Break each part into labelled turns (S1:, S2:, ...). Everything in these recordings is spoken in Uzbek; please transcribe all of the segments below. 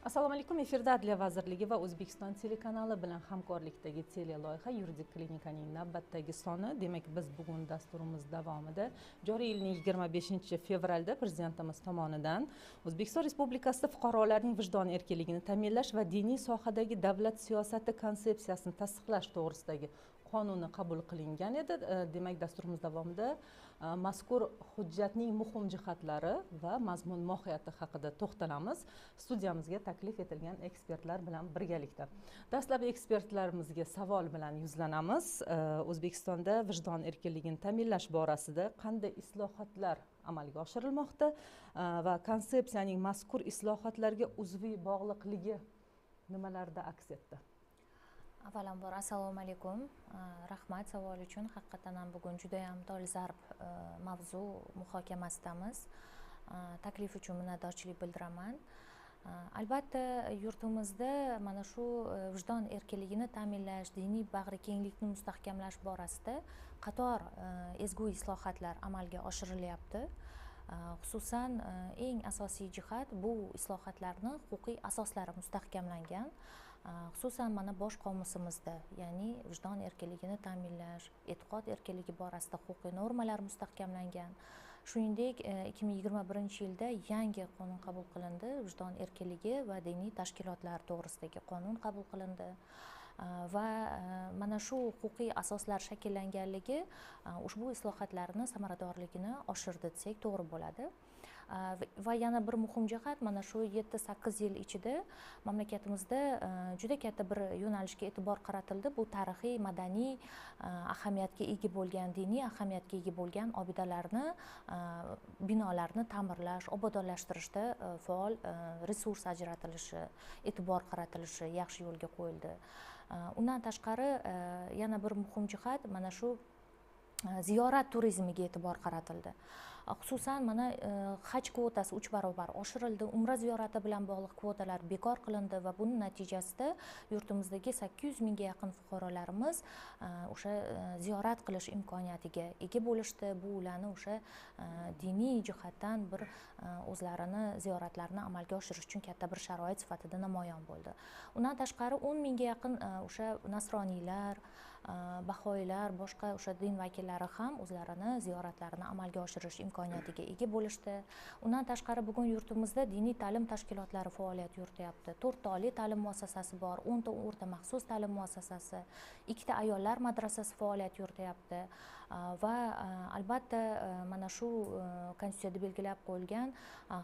S1: Assalomu alaykum. Efirda Adliya vazirligi va O'zbekiston telekanali bilan hamkorlikdagi teleloyiha Yuridik klinikaning navbatdagi soni. Demak, biz bugun dasturimiz davomida joriy yilning 25-fevralda Prezidentimiz tomonidan O'zbekiston Respublikasida fuqarolarning vijdon erkinligini ta'minlash va diniy sohadagi davlat siyosati konsepsiyasini tasdiqlash to'g'risidagi qonuni qabul qilingan edi. Demak, dasturimiz davomida mazkur hujjatning muhim jihatlari va mazmun mohiyati haqida to'xtalamiz. Studiyamizga taklif etilgan ekspertlar bilan birgalikda. Dastlab ekspertlarimizga savol bilan yuzlanamiz. O'zbekistonda vijdon erkinligini ta'minlash borasida qanday islohotlar amalga oshirilmoqda va konsepsiyaning mazkur islohotlarga uzviy bog'liqligi nimalarda aks etdi?
S2: Avvalambor assalomu alaykum. Rahmat savol uchun. Haqiqatan ham bugun juda ham dolzarb mavzu muhokamasidamiz. Taklif uchun minnatdorchilik bildiraman. Albatta yurtimizda mana shu vijdon erkinligini ta'minlash, diniy bag'rikenglikni mustahkamlash borasida qator ezgu islohotlar amalga oshirilyapti. Xususan eng asosiy jihat bu islohotlarning huquqiy asoslari mustahkamlangan. Xususan mana bosh qomusimizda, ya'ni vijdon erkinligini ta'minlash, e'tiqod erkinligi borasida huquqiy normalar mustahkamlangan. Shuningdek, 2021-yilda yangi qonun qabul qilindi, vijdon erkinligi va diniy tashkilotlar to'g'risidagi qonun qabul qilindi. Va mana shu huquqiy asoslar shakllanganligi ushbu islohotlarni samaradorligini oshirdi desak to'g'ri bo'ladi. Va yana bir muhim jihat, mana shu 7-8 yil ichida mamlakatimizda juda katta bir yo'nalishga e'tibor qaratildi. Bu tarixiy, madaniy ahamiyatga ega bo'lgan, diniy ahamiyatga ega bo'lgan obidalarni, binolarni ta'mirlash, obodonlashtirishda faol resurs ajratilishi, e'tibor qaratilishi yaxshi yo'lga qo'yildi. Undan tashqari yana bir muhim jihat, mana shu ziyorat turizmiga e'tibor qaratildi. Xususan mana haj kvotasi 3 barobar oshirildi, umra ziyorati bilan bog'liq kvotalar bekor qilindi va buning natijasida yurtimizdagi 800 mingga yaqin fuqarolarimiz o'sha ziyorat qilish imkoniyatiga ega bo'lishdi. Bu ularni o'sha diniy jihatdan bir o'zlarini ziyoratlarini amalga oshirish uchun katta bir sharoit sifatida namoyon bo'ldi. Undan tashqari 10 mingga yaqin o'sha nasroniylar, bahoiylar, boshqa o'sha din vakillari ham o'zlarini ziyoratlarini amalga oshirish imkoniyatiga ega bo'lishdi. Undan tashqari bugun yurtimizda diniy ta'lim tashkilotlari faoliyat yurityapti. 4 ta oliy ta'lim muassasasi bor, 10 ta o'rta maxsus ta'lim muassasasi, 2 ta ayollar madrasasi faoliyat yurityapti. Va albatta mana shu konstitutsiyada belgilab qo'yilgan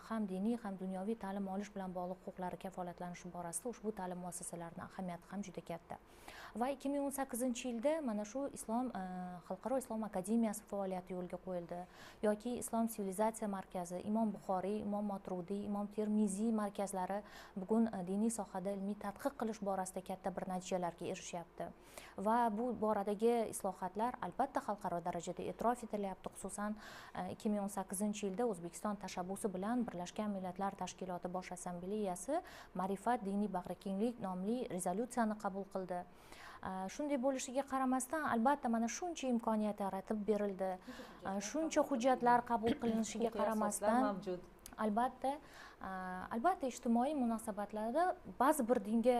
S2: ham diniy ham dunyoviy ta'lim olish bilan bog'liq huquqlari kafolatlanishi borasida ushbu ta'lim muassasalarining ahamiyati ham juda katta. Va 2018-yilda mana shu Xalqaro islom akademiyasi faoliyati yo'lga qo'yildi, yoki Islom sivilizatsiya markazi, Imom Buxoriy, Imom Motrudiy, Imom Termiziy markazlari bugun diniy sohada ilmiy tadqiq qilish borasida katta bir natijalarga erishyapti. Va bu boradagi islohotlar albatta xalqaro darajada e'tirof etilyapti. Xususan 2018-yilda O'zbekiston tashabbusi bilan Birlashgan Millatlar Tashkiloti Bosh Assambleyasi Ma'rifat, diniy bag'rikenglik nomli rezolyutsiyani qabul qildi. Shunday bo'lishiga qaramasdan albatta mana shuncha imkoniyat yaratib berildi, shuncha hujjatlar qabul qilinishiga qaramasdan albatta ijtimoiy munosabatlarda ba'zi bir dinga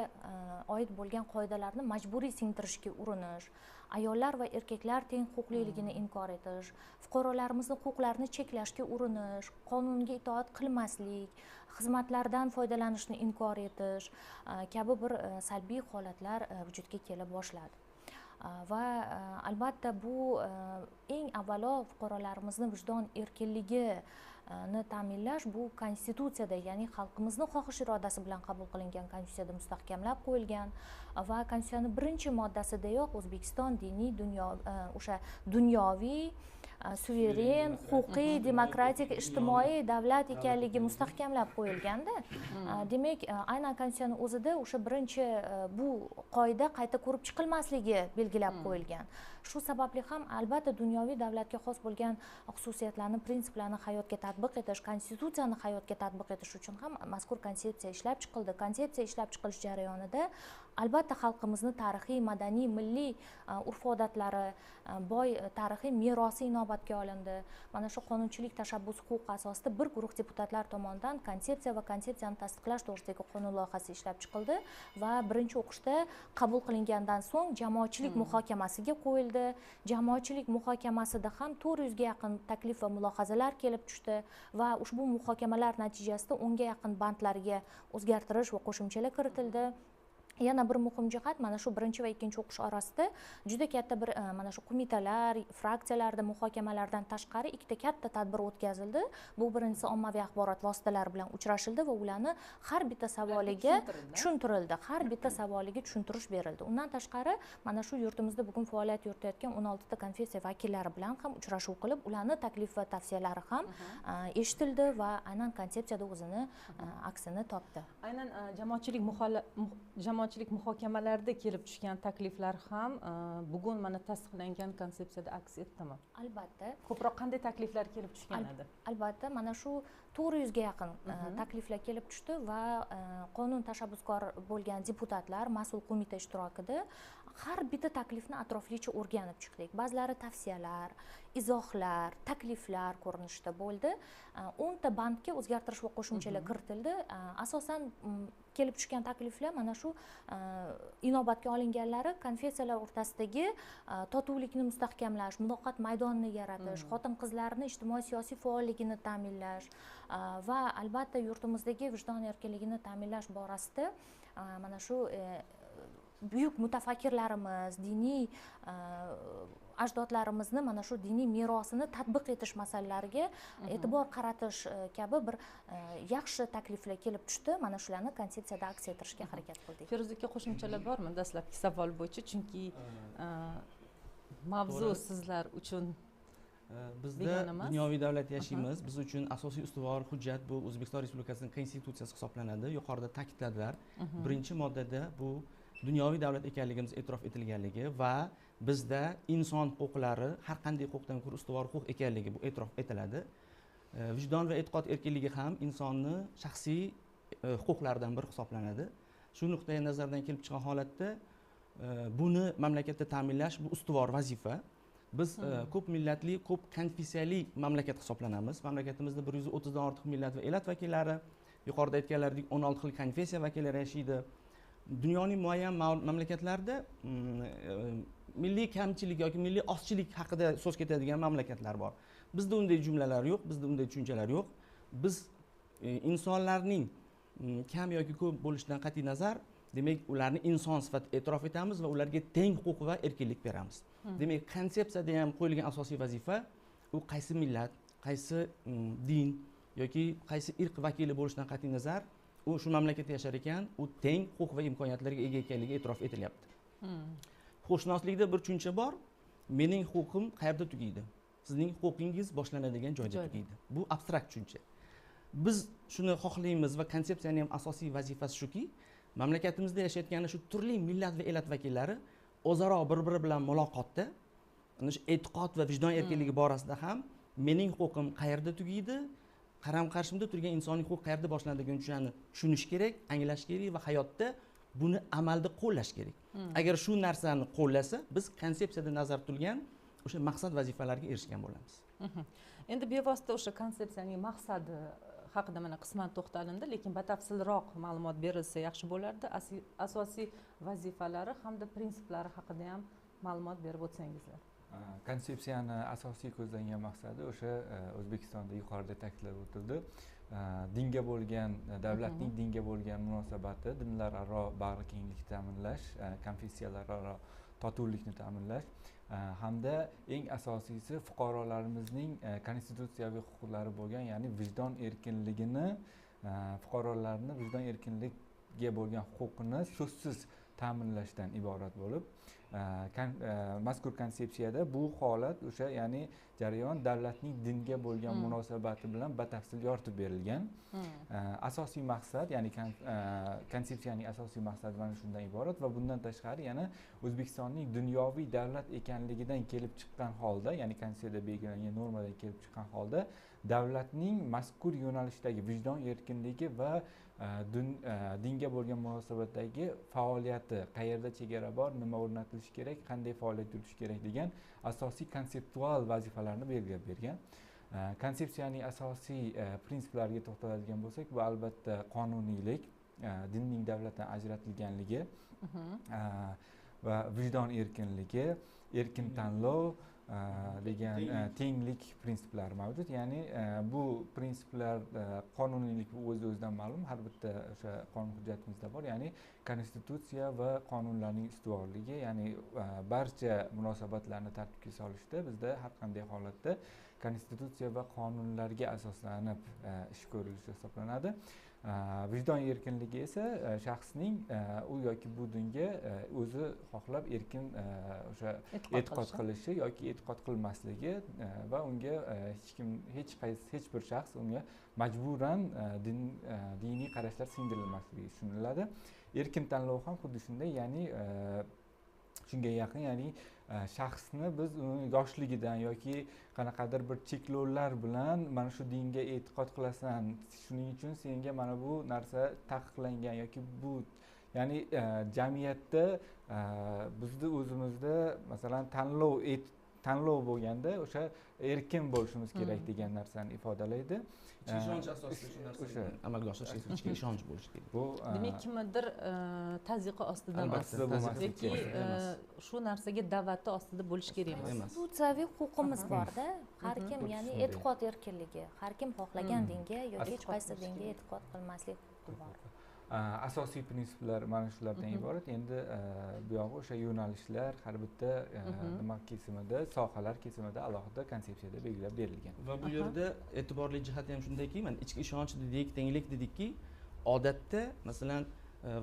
S2: oid bo'lgan qoidalarni majburiy singdirishga urinish, ayollar va erkaklar teng huquqliligini inkor etish, fuqarolarimizni huquqlarini cheklashga urinish, qonunga itoat qilmaslik, xizmatlardan foydalanishni inkor etish kabi bir salbiy holatlar vujudga kela boshladi. Va albatta bu eng avvalo fuqarolarimizni vijdon erkinligini ta'minlash bu konstitutsiyada, ya'ni xalqimizning xohish irodasi bilan qabul qilingan konstitutsiyada mustahkamlab qo'yilgan va konstitutsiyaning 1-moddasidayoq O'zbekiston diniy o'sha dunyoviy suveren, huquqiy, demokratik, ijtimoiy davlat ekanligi mustahkamlab qo'yilganda, demak, aynan konstitutsiyaning o'zida o'sha birinchi bu qoida qayta ko'rib chiqilmasligi belgilab qo'yilgan. Shu sababli ham albatta dunyoviy davlatga xos bo'lgan xususiyatlarni, prinsiplarni hayotga tatbiq etish, konstitutsiyani hayotga tatbiq etish uchun ham mazkur konsepsiya ishlab chiqildi. Konsepsiya ishlab chiqilish jarayonida albatta xalqimizni tarixiy, madaniy, milliy urf-odatlari, boy tarixiy merosi inobatga olindi. Mana shu qonunchilik tashabbusi huquqi asosida bir guruh deputatlar tomonidan konsepsiya va konsepsiyani tasdiqlash to'g'risidagi qonun loyihasi ishlab chiqildi va birinchi o'qishda qabul qilingandan so'ng jamoatchilik muhokamasiga qo'yildi. Jamoatchilik muhokamasida ham 400 ga yaqin taklif va mulohazalar kelib tushdi va ushbu muhokamalar natijasida 10 ga yaqin bandlarga o'zgartirish va qo'shimchalar kiritildi. Yana bir muhim jihat, mana shu birinchi va ikkinchi o'qish orasida juda katta bir mana shu qo'mitalar, fraksiyalarda muhokamalardan tashqari ikkita katta tadbir o'tkazildi. Bu birinchisi ommaviy axborot vositalari bilan uchrashildi va ularni har bitta savoliga tushuntirildi. Har bitta savoliga tushuntirish berildi. Undan tashqari mana shu yurtimizda bugun faoliyat yuritayotgan 16 ta konfessiya vakillari bilan ham uchrashuv qilib, ularni taklif va tavsiyalari ham eshitildi va aynan konsepsiyada o'zini aksini topdi.
S1: Aynan jamoatchilik muhokamalarida kelib tushgan takliflar ham bugun mana tasdiqlangan konsepsiyada aks etdimi?
S2: Albatta.
S1: Ko'proq qanday takliflar kelib tushgan edi?
S2: Albatta, mana shu 400 ga yaqin takliflar kelib tushdi va qonun tashabbuskor bo'lgan deputatlar mas'ul qo'mita ishtirokida har bitta taklifni atroflicha o'rganib chiqdik. Ba'zilari tavsiyalar, izohlar, takliflar ko'rinishida bo'ldi. 10 ta bandga o'zgartirish va qo'shimchalar kiritildi. Asosan kelib tushgan takliflar mana shu inobatga olinganlari konfessiyalar o'rtasidagi totuvlikni mustahkamlash, muloqot maydonini yaratish, xotin-qizlarning ijtimoiy-siyosiy faolligini ta'minlash va albatta yurtimizdagi vijdon erkinligini ta'minlash borasida mana shu buyuk mutafakkirlarimiz, diniy ajdodlarimizni mana shu diniy merosini tatbiq etish masalalariga e'tibor qaratish kabi bir yaxshi takliflar kelib tushdi. Mana shularni konsepsiyada aks ettirishga harakat qildik.
S1: Feruza aka, qo'shimchalar bormi dastlabki savol bo'yicha? Chunki mavzu sizlar uchun
S3: bizda dunyoviy davlat yashaymiz. Biz uchun asosiy ustuvor hujjat bu O'zbekiston Respublikasining konstitutsiyasi hisoblanadi. Yuqorida ta'kidladilar. Birinchi moddada bu dunyoviy davlat ekanligimiz e'tirof etilganligi va bizda inson huquqlari har qanday huquqdan ko'ra ustuvor huquq ekanligi bu e'tirof etiladi. Vijdon va e'tiqod erkinligi ham insonni shaxsiy huquqlaridan biri hisoblanadi. Shu nuqtai nazardan kelib chiqqan holatda buni mamlakatda ta'minlash bu ustuvor vazifa. Biz ko'p millatli, ko'p konfessiyali mamlakat hisoblanamiz. Mamlakatimizda 130 dan ortiq millat va elat vakillari, yuqorida aytganlaridek 16 xil konfessiya vakillari yashaydi. Dunyoning muayyan mamlakatlarida milliy kamchilik yoki milliy ozchilik haqida so'z ketadigan mamlakatlar bor. Bizda unday jumlalar yo'q, bizda unday tushunchalar yo'q. Biz insonlarning kam yoki ko'p bo'lishidan qat'iy nazar, demak, ularni inson sifatida e'tirof etamiz va ularga teng huquq va erkinlik beramiz. Demak, konsepsiyada ham qo'yilgan asosiy vazifa u qaysi millat, qaysi din yoki qaysi irq vakili bo'lishidan qat'iy nazar u shu mamlakatda yashar ekan, u teng huquq va imkoniyatlarga ega ekanligi e'tirof etilyapti. Huquqshunoslikda bir tushuncha bor. Mening huquqim qayerda tugaydi? Sizning huquqingiz boshlanadigan joyda tugaydi. Bu abstrakt tushuncha. Biz shuni xohlaymiz va konsepsiyaning ham asosiy vazifasi shuki, mamlakatimizda yashayotgan shu turli millat va elat vakillari o'zaro bir-biri bilan muloqotda, ana shu e'tiqod va vijdon erkinligi borasida ham mening huquqim qayerda tugaydi, qaram-qarshimda turgan insoniy huquq qayerda boshlanadigan tushunish kerak, anglash kerak va hayotda buni amalda qo'llash kerak. Agar shu narsani qo'llasa, biz konsepsiyada nazarda tutilgan o'sha maqsad vazifalarga erishgan bo'lamiz.
S1: Endi bevosita o'sha konsepsiyaning maqsadi haqida mana qisman to'xtalindi, lekin batafsilroq ma'lumot berilsa yaxshi bo'lardi. Asosiy vazifalari hamda prinsiplari haqida ham ma'lumot berib o'tsangizlar.
S4: Konsepsiyani asosiy ko'zlangan maqsadi o'sha O'zbekistonda yuqorida ta'kidlab o'tildi. Dinga bo'lgan, davlatning dinga bo'lgan munosabati, dinlararo bag'rikenglikni ta'minlash, konfessiyalararo totuvlikni ta'minlash hamda eng asosiysi fuqarolarimizning konstitutsiyaviy huquqlari bo'lgan, ya'ni vijdon erkinligini, fuqarolarning vijdon erkinligiga bo'lgan huquqini so'zsiz ta'minlashdan iborat bo'lib, mazkur konsepsiyada bu holat o'sha ya'ni jarayon davlatning dinga bo'lgan munosabati bilan batafsil yoritib berilgan. Asosiy maqsad ya'ni konsepsiyaning asosiy maqsadi mana shundan iborat va bundan tashqari yana O'zbekistonning dunyoviy davlat ekanligidan kelib chiqqan holda, ya'ni konsepsiyada belgilangan normadan kelib chiqqan holda davlatning mazkur yo'nalishdagi vijdon erkinligi va dinga bo'lgan munosabatdagi faoliyati, qayerda chegara bor, nima o'rnatilishi kerak, qanday faoliyat yuritish kerak degan asosiy konseptual vazifalarni belgilab bergan. Konsepsiyaning asosiy prinsiplariga to'xtaladigan bo'lsak, bu albatta qonuniylik, dinning davlatdan ajratilganligi va vijdon erkinligi, erkin tanlov degan tenglik prinsiplari mavjud. Ya'ni bu prinsiplar qonuniylik o'z-o'zidan ma'lum, har bitta o'sha qonun hujjatimizda bor. Ya'ni konstitutsiya va qonunlarning ustuvorligi, ya'ni barcha munosabatlarni tartibga solishda bizda har qanday holatda konstitutsiya va qonunlarga asoslanib ish ko'rilishi hisoblanadi. Vijdon erkinligi esa shaxsning u yoki bu dinga o'zi xohlab erkin o'sha e'tiqod qilishi yoki e'tiqod qilmasligi va unga hech bir shaxs unga majburan diniy qarashlar singdirilmasligi tushuniladi. Erkin tanlov ham xuddi shunday, ya'ni shunga yaqin, ya'ni shaxsni biz uni yoshligidan yoki qanaqadir bir cheklovlar bilan mana shu dinga e'tiqod qilasan, shuning uchun senga mana bu narsa taqiqlangan yoki bu, ya'ni jamiyatda bizni o'zimizda masalan tanlov bo'lganda o'sha erkin bo'lishimiz kerak degan narsani ifodalaydi.
S3: Ishonch asosida shu narsani amalga oshirishga ichki ishonch bo'lishi kerak.
S1: Bu demak kimdir tazyiqi ostida emas, yoki shu narsaga da'vati ostida bo'lish kerak emas.
S2: Konstitutsiyaviy huquqimiz bor-da, har kim, ya'ni e'tiqod erkinligi, har kim xohlagan dinga yoki hech qaysi dinga e'tiqod qilmaslik huquqi bor.
S4: Asosiy prinsiplar mana shulardan iborat. Endi bu yog'i o'sha yo'nalishlar har bitta nima kesimida, sohalar kesimida alohida konsepsiyada belgilab berilgan.
S3: Va bu yerda e'tiborli jihati ham shundaki, mana ichki ishonch dedik, tenglik dedikki, odatda masalan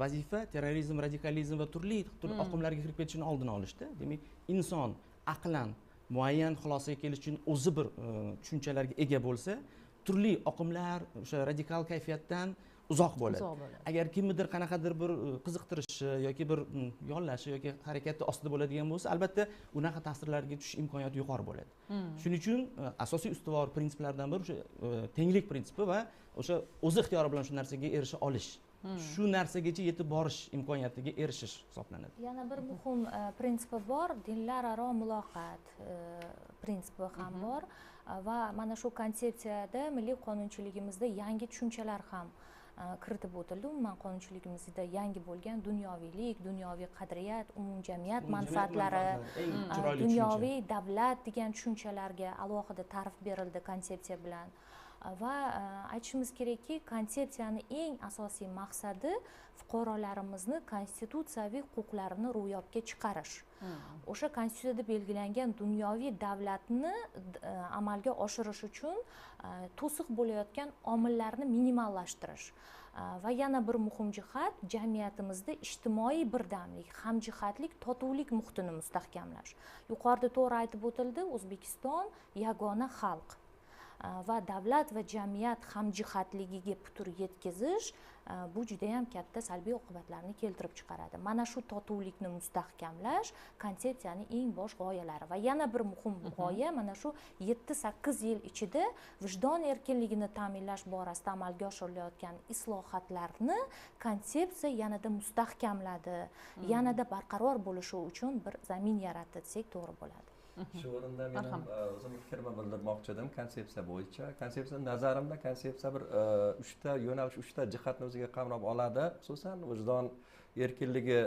S3: vazifa terrorizm, radikalizm va turli oqimlarga kirib ketishini oldini olishda. Demak, inson aqlan muayyan xulosaga kelish uchun o'zi bir tushunchalarga ega bo'lsa, turli oqimlar o'sha radikal kayfiyatdan uzoq bo'ladi. Agar kimnidir qanaqadir bir qiziqtirishi yoki bir yollashi yoki harakati ostida bo'ladigan bo'lsa, albatta unaqa ta'sirlarga tushish imkoniyati yuqori bo'ladi. Shuning uchun asosiy ustuvor prinsiplardan biri o'sha tenglik prinsipi va o'sha o'z ixtiyori bilan shu narsaga erisha olish. Shu narsagacha yetib borish imkoniyatiga erishish hisoblanadi.
S2: Yana bir muhim prinsipi bor, dinlararo muloqot prinsipi ham bor va mana shu konsepsiyada milliy qonunchiligimizda yangi tushunchalar ham kiritib o'tildi. Umuman qonunchiligimizda yangi bo'lgan dunyoviylik, dunyoviy qadriyat, umumjamiyat manfaatlari, dunyoviy davlat degan tushunchalarga alohida ta'rif berildi konsepsiya bilan. Va aytishimiz kerakki, konsepsiyani eng asosiy maqsadi fuqarolarimizni konstitutsiyaviy huquqlarini ro'yobga chiqarish. O'sha konstitutsiyada belgilangan dunyoviy davlatni amalga oshirish uchun to'siq bo'layotgan omillarni minimallashtirish. Va yana bir muhim jihat, jamiyatimizda ijtimoiy birdamlik, hamjihatlik, totuvlik muhitini mustahkamlash. Yuqorida to'g'ri aytib o'tildi, O'zbekiston yagona xalq va davlat va jamiyat hamjihatligiga putur yetkazish bu juda ham katta salbiy oqibatlarni keltirib chiqaradi. Mana shu totuvlikni mustahkamlash konsepsiyaning eng bosh g'oyalari va yana bir muhim g'oya, mana shu 7-8 yil ichida vijdon erkinligini ta'minlash borasida amalga oshirilayotgan islohotlarni konsepsiya yanada mustahkamladi, yanada barqaror bo'lishi uchun bir zamin yaratdi desak to'g'ri bo'ladi.
S5: Shu o'rinda men ham o'zim fikrimni bildirmoqchi edim konsepsiya bo'yicha. Konsepsiya nazarimda konsepsiya bir 3 ta yo'nalish, 3 ta jihatni o'ziga qamrab oladi. Xususan vijdon erkinligi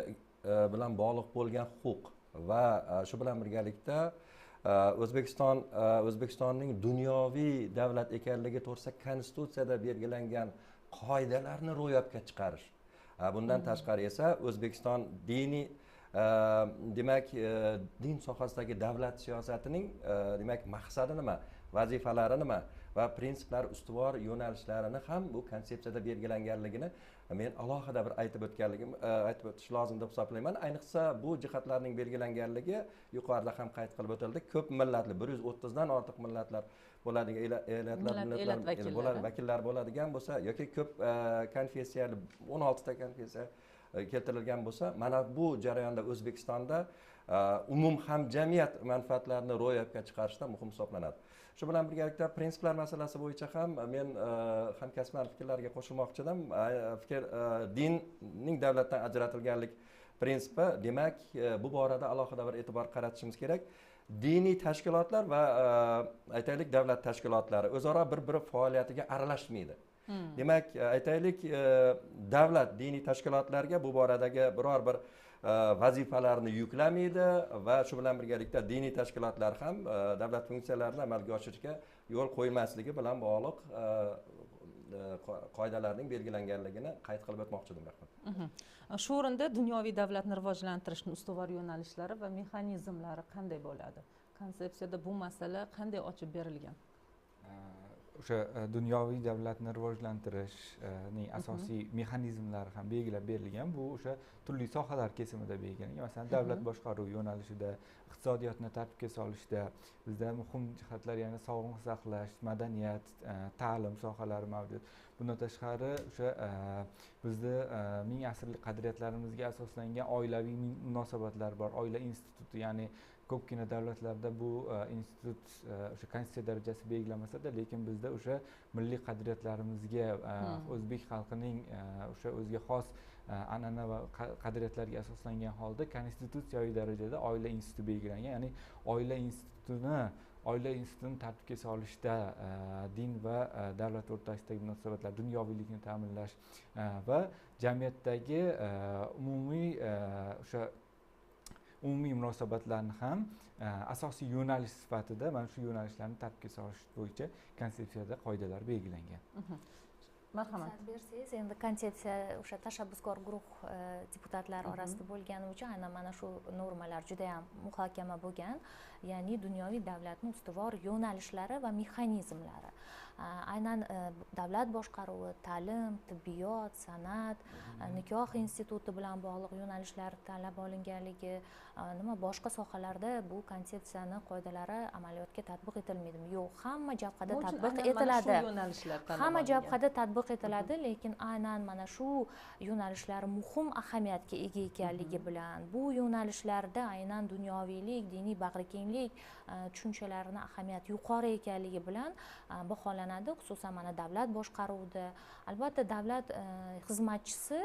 S5: bilan bog'liq bo'lgan huquq va shu bilan birgalikda O'zbekistonning dunyoviy davlat ekanligi to'g'risida konstitutsiyada belgilangan qoidalarni ro'yobga chiqarish. Bundan tashqari esa O'zbekiston diniy demak din sohasidagi davlat siyosatining demak maqsadi nima vazifalari nima va prinsiplari ustuvor yo'nalishlarini ham bu konsepsiyada belgilanganligini men alohida bir aytib o'tish lozim deb hisoblayman. Ayniqsa bu jihatlarning belgilanganligi yuqorida ham qayd qilib o'tildi. Ko'p millatli 130 dan ortiq millatlar bo'ladigan vakillar bo'ladigan bo'lsa yoki ko'p konfessiyali 16 ta konfessiya keltirilgan bo'lsa, mana bu jarayonda O'zbekistonda umum hamjamiyat manfaatlarini ro'yobga chiqarishda muhim hisoblanadi. Shu bilan birgalikda prinsiplar masalasi bo'yicha ham men hamkasblar fikrlariga qo'shilmoqchiman. Dinning davlatdan ajratilganlik prinsipi, demak, bu borada alohida bir e'tibor qaratishimiz kerak. Diniy tashkilotlar va aytaylik davlat tashkilotlari o'zaro bir-biri faoliyatiga aralashmaydi. Demak, aytaylik, davlat diniy tashkilotlarga bu boradagi biror bir vazifalarni yuklamaydi va shu bilan birgalikda diniy tashkilotlar ham davlat funksiyalarini amalga oshirishga yo'l qo'ymasligi bilan bog'liq qoidalarning belgilanganligini qayd qilib o'tmoqchidim. Rahmat.
S1: Shu o'rinda dunyoviy davlatni rivojlantirishning ustuvor yo'nalishlari va mexanizmlari qanday bo'ladi? Konsepsiyada bu masala qanday ochib berilgan?
S4: O'sha dunyoviy davlatni rivojlantirishning asosiy mexanizmlari ham belgilab berilgan. Bu o'sha turli sohalar kesimida belgilangan. Masalan, davlat boshqaruvi yo'nalishida, iqtisodiyotni tartibga solishda bizda muhim jihatlar, ya'ni sog'liqni saqlash, madaniyat, ta'lim sohalari mavjud. Bundan tashqari o'sha bizda ming asrlik qadriyatlarimizga asoslangan oilaviy munosabatlar bor. Oila instituti, ya'ni ko'pgina davlatlarda bu institut o'sha konstitutsiya darajasi belgilamasa-da, lekin bizda o'sha milliy qadriyatlarimizga, o'zbek xalqining o'sha o'ziga xos an'ana va qadriyatlarga asoslangan holda konstitutsiyaviy darajada oila instituti belgilangan. Ya'ni oila institutini tartibga solishda din va davlat o'rtasidagi munosabatlar, dunyoviylikni ta'minlash va jamiyatdagi umumiy munosabatlarni ham asosiy yo'nalish sifatida mana shu yo'nalishlarni tartibga solish bo'yicha konsepsiyada qoidalar belgilangan.
S2: Marhamat. Bersangiz, endi konsepsiya o'sha tashabbuskor guruh deputatlari orasida bo'lgani uchun aynan mana shu normalar juda ham muhokama bo'lgan, ya'ni dunyoviy davlatning ustuvor yo'nalishlari va mexanizmlari. Aynan davlat boshqaruvi, ta'lim, tibbiyot, san'at, nikoh instituti bilan bog'liq yo'nalishlar tanlab olinganligi, boshqa sohalarda bu konsepsiyani qoidalari amaliyotga tatbiq etilmaydimi? Yo'q, hamma jabhada tatbiq etiladi. Hamma jabhada tatbiq etiladi, lekin aynan mana shu yo'nalishlar muhim ahamiyatga ega ekanligi bilan, bu yo'nalishlarda aynan dunyoviylik, diniy bag'rikenglik tushunchalarini ahamiyati yuqori ekanligi bilan baholanadi, xususan mana davlat boshqaruvida. Albatta, davlat xizmatchisi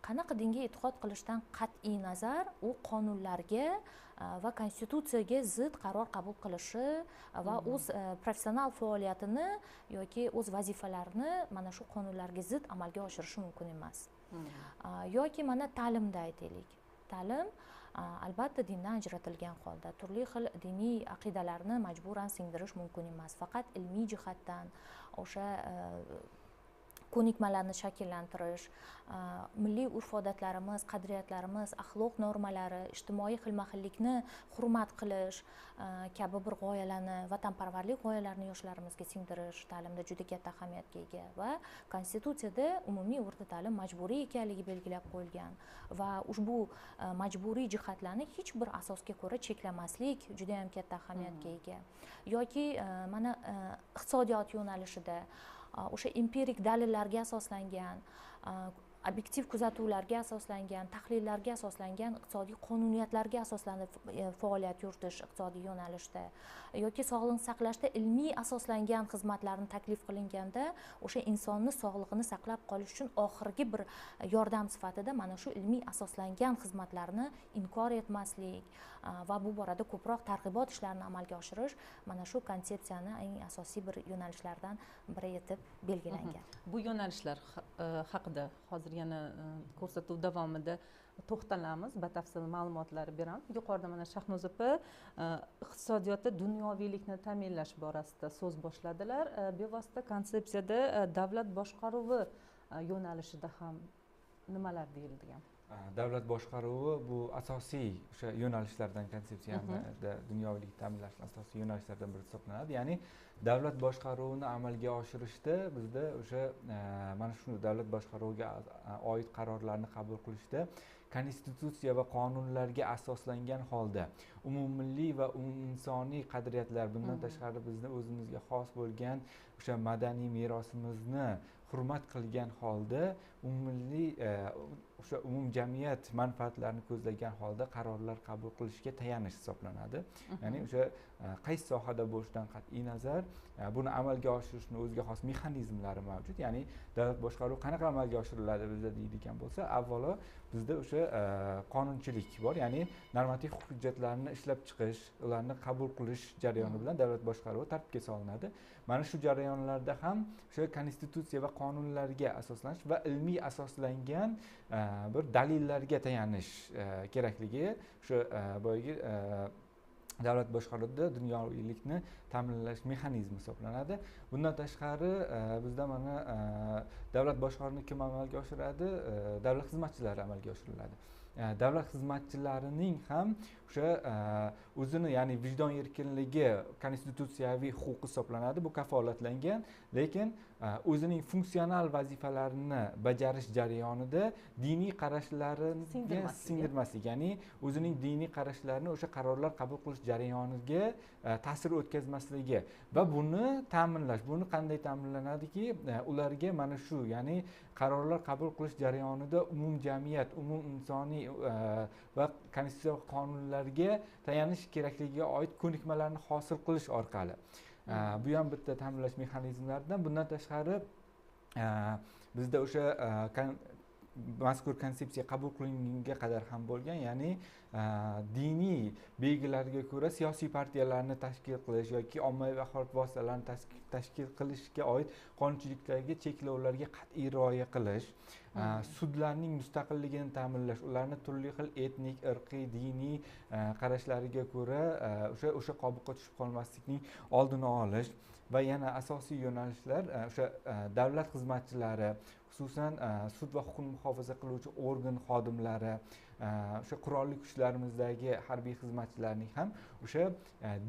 S2: qanaqa dinga e'tiqod qilishdan qat'iy nazar u qonunlarga va konstitutsiyaga zid qaror qabul qilishi va o'z professional faoliyatini yoki o'z vazifalarini mana shu qonunlarga zid amalga oshirishi mumkin emas. Yoki mana ta'limda aytaylik. Ta'lim albatta dindan ajratilgan holda turli xil diniy aqidalarni majburan singdirish mumkin emas. Faqat ilmiy jihatdan o'sha ko'nikmalarni shakllantirish, milliy urf-odatlarimiz, qadriyatlarimiz, axloq normalari, ijtimoiy xilma-xillikni hurmat qilish kabi bir g'oyalarni, vatanparvarlik g'oyalarini yoshlarimizga singdirish ta'limda juda katta ahamiyatga ega va konstitutsiyada umumiy o'rta ta'lim majburiy ekanligi belgilab qo'yilgan va ushbu majburiy jihatlarni hech bir asosga ko'ra cheklamaslik juda ham katta ahamiyatga ega. Yoki mana iqtisodiyot yo'nalishida o'sha empirik dalillarga asoslangan, obyektiv kuzatuvlarga asoslangan, tahlillarga asoslangan iqtisodiy qonuniyatlarga asoslanib faoliyat yuritish iqtisodiy yo'nalishda yoki sog'liqni saqlashda ilmiy asoslangan xizmatlarni taklif qilinganda o'sha insonni sog'lig'ini saqlab qolish uchun oxirgi bir yordam sifatida mana shu ilmiy asoslangan xizmatlarni inkor etmaslik va bu borada ko'proq targ'ibot ishlarini amalga oshirish mana shu konsepsiyani eng asosiy bir yo'nalishlaridan biri etib belgilangan.
S1: Bu yo'nalishlar haqida hozir yana ko'rsatuv davomida to'xtalamiz, batafsil ma'lumotlar beramiz. Yuqorida mana Shahnoz opa iqtisodiyotda dunyoviylikni ta'minlash borasida so'z boshladilar. Bevosita konsepsiyada davlat boshqaruvi yo'nalishida ham nimalar deyilgan?
S4: davlat boshqaruvi bu asosiy o'sha yo'nalishlardan, konsepsiyada dunyoviylik ta'minlashning asosiy yo'nalishlaridan biri hisoblanadi. Ya'ni davlat boshqaruvini amalga oshirishda bizda o'sha mana shu davlat boshqaruviga oid qarorlarni qabul qilishda konstitutsiya va qonunlarga asoslangan holda umummilliy va umuminsoniy qadriyatlar, bundan tashqari bizni o'zimizga xos bo'lgan o'sha madaniy merosimizni hurmat qilgan holda umummilliy o'sha umumjamiyat manfaatlarini ko'zlagan holda qarorlar qabul qilishga tayanish hisoblanadi. Ya'ni o'sha qaysi sohada bo'lishidan qat'iy nazar buni amalga oshirishni o'ziga xos mexanizmlari mavjud. Ya'ni davlat boshqaruvi qanaqa amalga oshiriladi bizda deydigan bo'lsa, avvalo bizda o'sha qonunchilik bor, ya'ni normativ hujjatlarni ishlab chiqish, ularni qabul qilish jarayoni bilan davlat boshqaruvi tartibga solinadi. Mana shu jarayonlarda ham o'sha konstitutsiya va qonunlarga asoslanish va ilmiy asoslangan bir dalillarga tayanish kerakligi o'sha boyagi davlat boshqaruvida dunyoviylikni ta'minlash mexanizmi hisoblanadi. Bundan tashqari bizda mana davlat boshqaruvini kim amalga oshiradi? Davlat xizmatchilari amalga oshiriladi. Davlat xizmatchilarining ham o'sha o'zini, ya'ni vijdon erkinligi konstitutsiyaviy huquqi hisoblanadi, bu kafolatlangan, lekin o'zining funksional vazifalarini bajarish jarayonida diniy qarashlarini singdirmaslik, ya'ni o'zining diniy qarashlarini o'sha qarorlar qabul qilish jarayoniga ta'sir o'tkazmasligi va buni ta'minlash. Buni qanday ta'minlanadiki, ularga mana shu, ya'ni qarorlar qabul qilish jarayonida umumjamiyat, umuminsoniy va konstitutsiya qonunlarga tayanish kerakligiga oid ko'nikmalarni hosil qilish orqali. Bu ham bitta ta'minlash mexanizmlaridan. Bundan tashqari bizda o'sha mazkur konsepsiya qabul qilingunga qadar ham bo'lgan, ya'ni diniy belgilarga ko'ra siyosiy partiyalarni tashkil qilish yoki ommaviy axborot vositalarini tashkil qilishga oid qonunchiliklarga, cheklovlarga qat'iy rioya qilish, sudlarning mustaqilligini ta'minlash, ularni turli xil etnik, irqiy, diniy qarashlariga ko'ra o'sha qobiqqa tushib qolmaslikning oldini olish va yana asosiy yo'nalishlar o'sha davlat xizmatchilari, xususan sud va huquqni muhofaza qiluvchi organ xodimlari, o'sha qurolli kuchlarimizdagi harbiy xizmatchilarning ham o'sha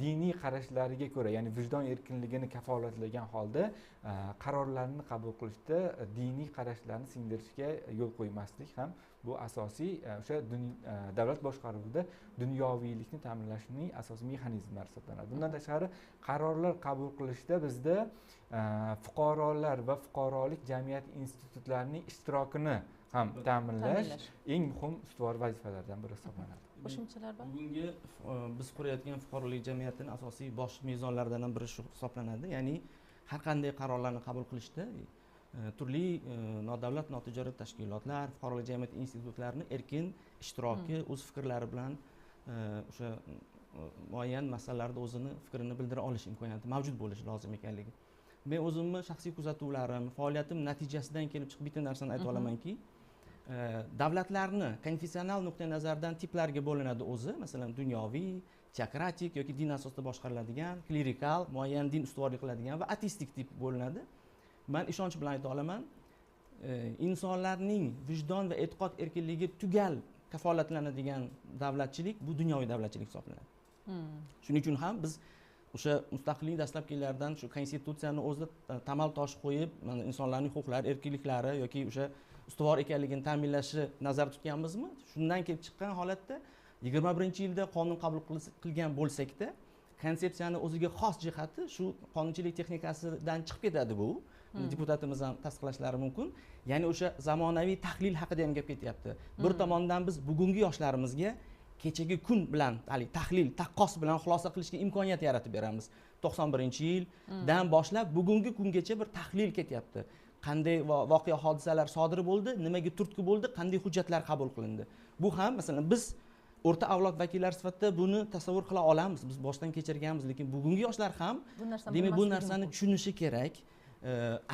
S4: diniy qarashlariga ko'ra, ya'ni vijdon erkinligini kafolatlagan holda qarorlarni qabul qilishda diniy qarashlarni singdirishga yo'l qo'ymaslik ham bu asosiy o'sha davlat boshqaruvida dunyoviylikni ta'minlashning asosiy mexanizmlari hisoblanadi. Bundan tashqari qarorlar qabul qilishda bizda fuqarolar va fuqarolik jamiyat institutlarining ishtirokini ham ta'minlash eng muhim ustuvor vazifalardan biri hisoblanadi.
S1: Qo'shimchalar bor?
S3: Bugungi biz qurayotgan fuqarolik jamiyatining asosiy bosh mezonlaridan biri shu hisoblanadi. Ya'ni har qanday qarorlarni qabul qilishda turli nodavlat, notijorat tashkilotlar, fuqarolik jamiyati institutlarining erkin ishtiroki, o'z fikrlari bilan o'sha muayyan masalalarda o'zini fikrini bildira olish imkoniyati mavjud bo'lishi lozim ekanligi. Men o'zimni shaxsiy kuzatuvlarim, faoliyatim natijasidan kelib chiqib bitta narsani ayta olamanki, davlatlarni konfessional nuqtai nazardan tiplarga bo'linadi o'zi, masalan dunyoviy, teokratik yoki din asosida boshqariladigan, klerikal, muayyan din ustuvorlik qiladigan va ateistik tip bo'linadi. Men ishonch bilan ayta olaman, insonlarning vijdon va e'tiqod erkinligi tugal kafolatlanadigan davlatchilik bu dunyoviy davlatchilik hisoblanadi. Shuning uchun ham biz o'sha mustaqillik dastlabki yillaridan shu konstitutsiyani o'zida tamal toshi qo'yib, insonlarning huquqlari, erkinliklari yoki o'sha ustuvor ekanligini ta'minlashni nazarda tutganmizmi? Shundan kelib chiqqan holatda 21-yilda qonun qabul qilgan bo'lsak-da, konsepsiyani o'ziga xos jihati shu qonunchilik texnikasidan chiqib ketadi bu. Deputatimiz ham tasdiqlashlari mumkin. Ya'ni o'sha zamonaviy tahlil haqida ham gap ketyapti. Bir tomondan biz bugungi yoshlarimizga kechagi kun bilan tahlil, taqqos bilan xulosa qilishga imkoniyat yaratib beramiz. 91-yildan boshlab bugungi kungacha bir tahlil ketyapti. Qanday voqea hodisalar sodir bo'ldi, nimaga turtki bo'ldi, qanday hujjatlar qabul qilindi. Bu ham masalan biz o'rta avlod vakillari sifatida buni tasavvur qila olamiz. Biz boshdan kechirganmiz, lekin bugungi yoshlar ham demak bu narsani tushunishi kerak,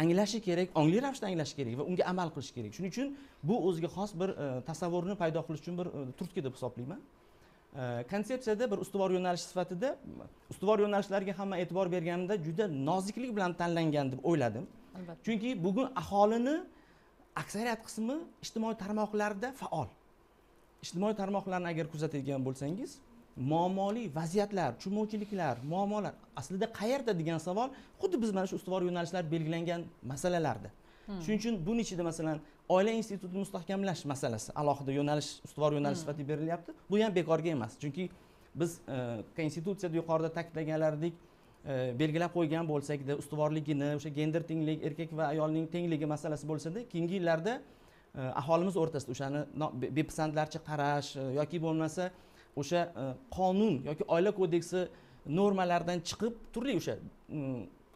S3: anglashi kerak, ongli ravishda anglashi kerak va unga amal qilish kerak. Shuning uchun bu o'ziga xos bir tasavvurni paydo qilish uchun bir turtki deb hisoblayman. Konsepsiyada bir ustuvor yo'nalish sifatida ustuvor yo'nalishlarga ham e'tibor berganimda juda noziklik bilan tanlangan deb o'yladim. Chunki bugun aholini aksariyat qismi ijtimoiy tarmoqlarda faol. ijtimoiy tarmoqlarni agar kuzatadigan bo'lsangiz, muammoli vaziyatlar, tushunmovchiliklar, muammolar aslida qayerda degan savol xuddi biz mana shu ustuvor yo'nalishlar belgilangan masalalarda. Shuning uchun buning ichida masalan oila institutini mustahkamlash masalasi alohida yo'nalish, ustuvor yo'nalish sifatida berilyapti. Bu ham bekorga emas. Chunki biz konstitutsiyada yuqorida ta'kidlaganlaridek belgilab qo'ygan bo'lsak-da, ustuvorligini, o'sha gender tenglik, erkak va ayolning tengligi masalasi bo'lsa-da, keyingi yillarda aholimiz o'rtasida o'shani bepisandlarcha qarash yoki bo'lmasa o'sha qonun yoki oila kodeksi normalaridan chiqib turli o'sha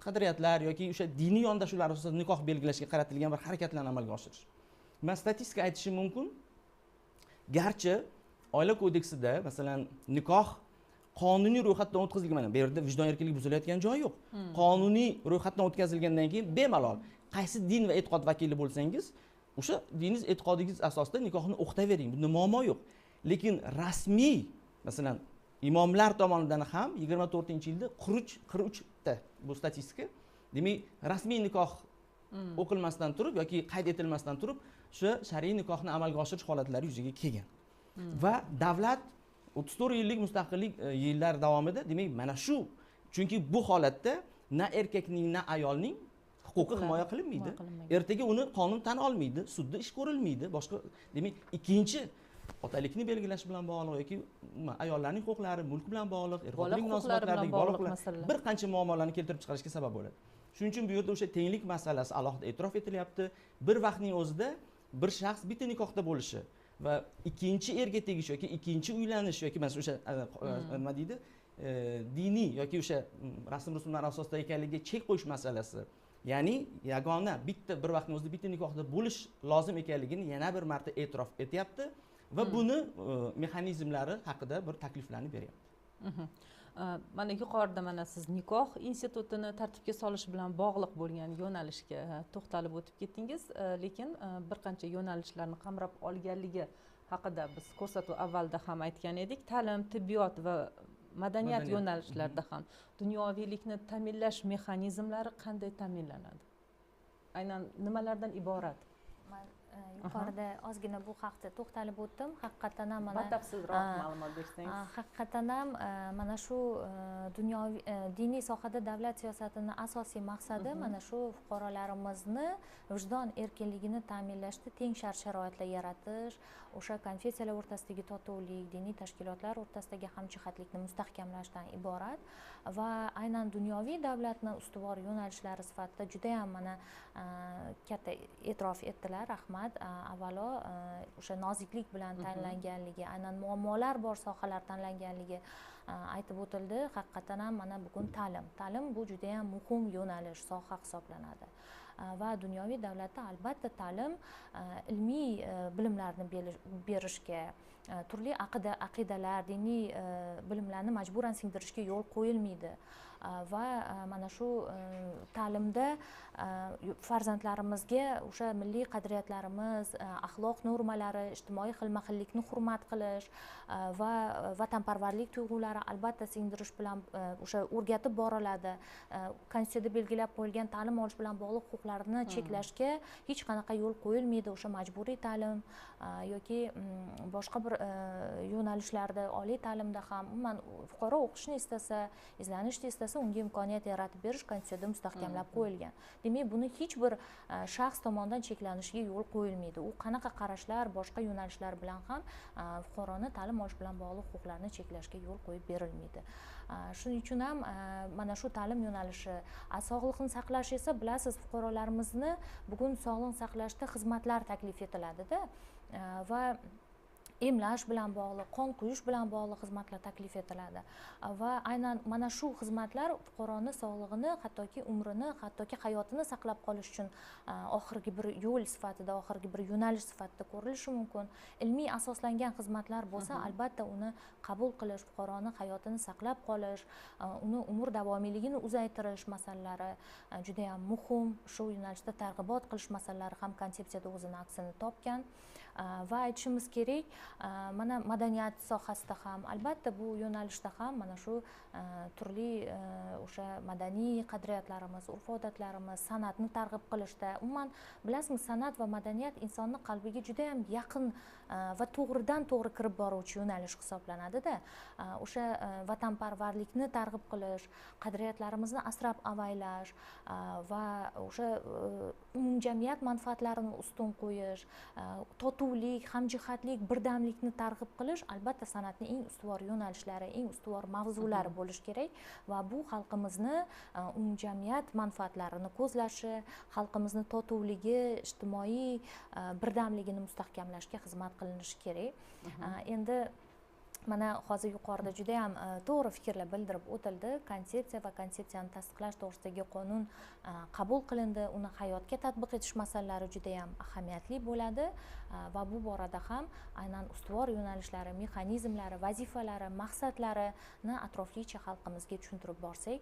S3: qadriyatlar yoki o'sha diniy yondashuvlar asosida nikoh belgilashga qaratilgan bir harakatlarni amalga oshirish. Men statistika aytishim mumkin. Garchi oila kodeksida masalan nikoh qonuniy ro'yxatdan o'tkazilgan, bu yerda vijdon erkinligi buzilayotgan joyi yo'q. Qonuniy ro'yxatdan o'tkazilgandan keyin bemalol qaysi din va e'tiqod vakili bo'lsangiz, o'sha diningiz, e'tiqodingiz asosida nikohni o'qitavering. Bunda muammo yo'q. Lekin rasmiy masalan imomlar tomonidan ham 24-yilda 43 ta bu statistika. Demak, rasmiy nikoh o'qilmasdan turib yoki qayd etilmasdan turib o'sha shar'iy nikohni amalga oshirish holatlari yuzaga kelgan. Va davlat 34 yillik mustaqillik yillar davomida, demak, mana shu, chunki bu holatda na erkakning na ayolning huquqi himoya qilinmaydi. Ertaga uni qonun tan olmaydi, sudda ish ko'rilmaydi. Boshqa, demak, ikkinchi otalikni belgilash bilan bog'liq yoki ayollarning huquqlari, mulk bilan bog'liq, er-xotinlik munosabatlaridagi bog'liq bir qancha muammolarni keltirib chiqarishga sabab bo'ladi. Shuning uchun bu yerda o'sha tenglik masalasi alohida e'tirof etilyapti. Bir vaqtning o'zida bir shaxs bitta nikohda bo'lishi va ikkinchi erga tegish yoki ikkinchi uylanish yoki mana o'sha nima deydi, diniy yoki o'sha rasm rusumlar asosida ekanligiga chek qo'yish masalasi. Ya'ni yagona bitta bir vaqtning o'zida bitta nikohda bo'lish lozim ekanligini yana bir marta e'tirof etyapti va buni mexanizmlari haqida bir takliflarni beryapti.
S1: Mana yuqorida mana siz nikoh institutini tartibga solish bilan bog'liq bo'lgan yo'nalishga to'xtalib o'tib ketdingiz, lekin bir qancha yo'nalishlarni qamrab olganligi haqida biz ko'rsatuv avvalda ham aytgan edik. Ta'lim, tibbiyot va madaniyat yo'nalishlarida ham dunyoviylikni ta'minlash mexanizmlari qanday ta'minlanadi? Aynan nimalardan iborat?
S2: Yuqorida ozgina bu haqda to'xtalib o'tdim. Haqiqatan ham mana
S1: batafsilroq ma'lumot bersangiz.
S2: Haqiqatan ham mana shu dunyoviy diniy sohada davlat siyosatining asosiy maqsadi mana shu fuqarolarimizni vijdon erkinligini ta'minlashda teng shart-sharoitlar yaratish, o'sha konfessiyalar o'rtasidagi totuvlik, diniy tashkilotlar o'rtasidagi hamjihatlikni mustahkamlashdan iborat va aynan dunyoviy davlatning ustuvor yo'nalishlari sifatida juda ham mana katta e'tirof etdilar. Rahmat. Avvalo o'sha noziklik bilan tanlanganligi, aynan muammolar bor sohalar tanlanganligi aytib o'tildi. Haqiqatan ham mana bugun ta'lim bu juda ham muhim yo'nalish, soha hisoblanadi. Va dunyoviy davlatda albatta ta'lim ilmiy bilimlarni berishga, turli aqidalar, diniy bilimlarni majburan singdirishga yo'l qo'yilmaydi. Va mana shu ta'limda farzandlarimizga o'sha milliy qadriyatlarimiz, axloq normalari, ijtimoiy xilma-xillikni hurmat qilish va vatanparvarlik tuyg'ulari albatta singdirish bilan o'sha o'rgatib boriladi. Konstitutsiyada belgilab qo'yilgan ta'lim olish bilan bog'liq huquqlarni cheklashga hech qanaqa yo'l qo'yilmaydi. O'sha majburiy ta'lim yoki boshqa bir yo'nalishlarda, oliy ta'limda ham umuman fuqaro o'qishni istasa, izlanishni istasa unga imkoniyat yaratib berish konstitutsiyada mustahkamlab qo'yilgan. Demak, buni hech bir shaxs tomonidan cheklanishiga yo'l qo'yilmaydi. U qanaqa qarashlar, boshqa yo'nalishlar bilan ham fuqaroni ta'lim olish bilan bog'liq huquqlarni cheklashga yo'l qo'yib berilmaydi. Shuning uchun ham mana shu ta'lim yo'nalishi, sog'liqni saqlash esa bilasiz, fuqarolarimizni bugun sog'liqni saqlashda xizmatlar taklif etiladi-da va emlash bilan bog'liq, qon quyish bilan bog'liq xizmatlar taklif etiladi va aynan mana shu xizmatlar fuqaroni sog'lig'ini, hattoki umrini, hattoki hayotini saqlab qolish uchun oxirgi bir yo'l sifatida, oxirgi bir yo'nalish sifatida ko'rilishi mumkin. Ilmiy asoslangan xizmatlar bo'lsa, albatta uni qabul qilish, fuqaroni hayotini saqlab qolish, uni umr davomiyligini uzaytirish masalalari juda ham muhim. Shu yo'nalishda targ'ibot qilish masalalari ham konsepsiyada o'zini aksini topgan. Va aytishimiz kerak, mana madaniyat sohasida ham, albatta bu yo'nalishda ham mana shu turli o'sha madaniy qadriyatlarimiz, urf-odatlarimiz, san'atni targ'ib qilishda, umuman bilasizmi, san'at va madaniyat insonni qalbiga juda ham yaqin va to'g'ridan to'g'ri kirib boruvchi yo'nalish hisoblanadida. O'sha vatanparvarlikni targ'ib qilish, qadriyatlarimizni asrab avaylash va o'sha umumjamiyat manfaatlarini ustun qo'yish, totuvlik, hamjihatlik, birdamlikni targ'ib qilish albatta san'atning eng ustuvor yo'nalishlari, eng ustuvor mavzulari bo'lishi kerak va bu xalqimizni umumjamiyat manfaatlarini ko'zlashi, xalqimizni totuvligi, ijtimoiy birdamligini mustahkamlashga xizmat qilinishi kerak. Endi mana hozir yuqorida juda ham to'g'ri fikrlar bildirib o'tildi. Konsepsiya va konsepsiyani tasdiqlash to'g'risidagi qonun qabul qilindi. Uni hayotga tatbiq etish masalalari juda ham ahamiyatli bo'ladi va bu borada ham aynan ustuvor yo'nalishlari, mexanizmlari, vazifalari, maqsadlarini atroflicha xalqimizga tushuntirib borsak,